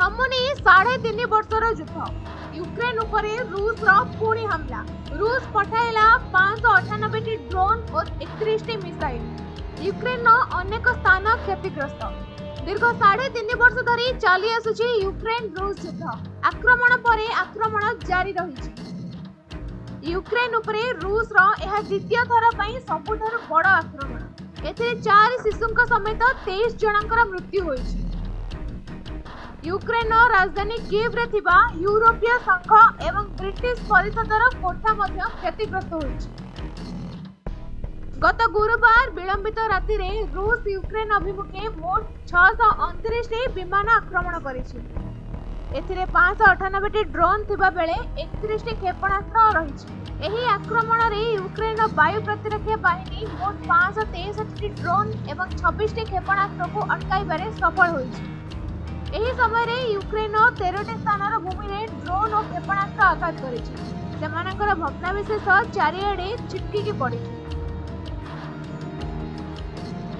थमुनी 3.5 वर्षर युद्ध यूक्रेन उपरे रूस पुणी हमला। रूस पठाइला 598 ड्रोन और 31 मिसाइल। यूक्रेन अनेक स्थान क्षतिग्रस्त। दीर्घ 3.5 वर्ष धरी चली आसुची यूक्रेन रूस युद्ध। आक्रमण परे आक्रमण जारी रही। यूक्रेन उपरे रूस यह द्वितीय थर पई सबुठारु बड़ आक्रमण। एथिरे 4 शिशुंक समेत 23 जनकर मृत्यु होईछि। यूक्रेन राजधानी कीव रे थिबा यूरोपीय संघ एवं ब्रिटिश परिषदर कोठा मध्य क्षतिग्रस्त होईछि। गत गुरुवार विलंबित राति रे रूस यूक्रेन अभिमुखे मोट 629 विमान आक्रमण करिछि। एथिरे 598 ड्रोन थिबा बेले 31 क्षेपणास्त्र रहिछि। एही आक्रमण रे यूक्रेन वायु प्रतिरक्षा बाहिनी मोट 563 ड्रोन एवं 26 क्षेपणास्त्र को अटकाइबारे सफल होइछि। एही समय रे यूक्रेन 13 स्थानर भूमि रे ड्रोन और क्षेपणास्त्र आघात करिछि। सेमानकर भग्नावशेष चारिआडे चिटकी पड़िछि।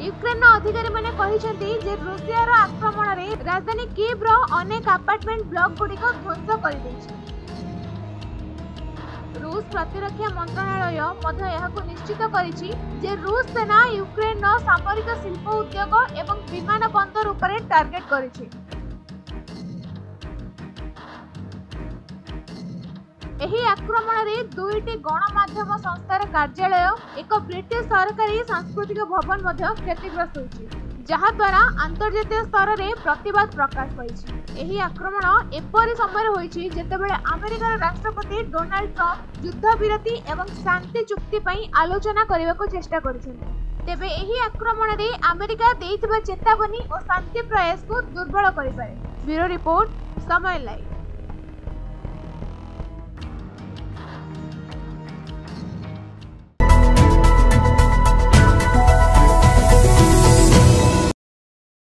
यूक्रेन अधिकारी माने कहिसेंती जे रूसियार आक्रमण रे राजधानी कीव रो अनेक अपार्टमेंट ब्लॉक गुडी को ध्वंस कर दैछि। रूस प्रतिरक्षा मंत्रालय मध्य यहाको निश्चित करिछि जे रूस सेना यूक्रेन रो सामरिक शिल्प उद्योग एवं विमान बंदर उपरे टार्गेट करिछि। एही आक्रमण रे 2टी गणमाध्यम संस्थार कार्यालय एक ब्रिटिश सरकारी सांस्कृतिक भवन मध्य क्षतिग्रस्त होइछि, जहा द्वारा अंतर्जातीय स्तर रे प्रतिवाद प्रकाश पाइछि। एही आक्रमण एपरि समय होइछि जेतेबेले अमेरिकार राष्ट्रपति डोनाल्ड ट्रम्प युद्ध विरति एवं शांति चुक्ति पई आलोचना करबाको चेष्टा करिसेंति। तेबे एही आक्रमण रे अमेरिका देइथिबा चेतावनी और शांति प्रयास को दुर्बल करिपारे। ब्यूरो रिपोर्ट, समय लाइव।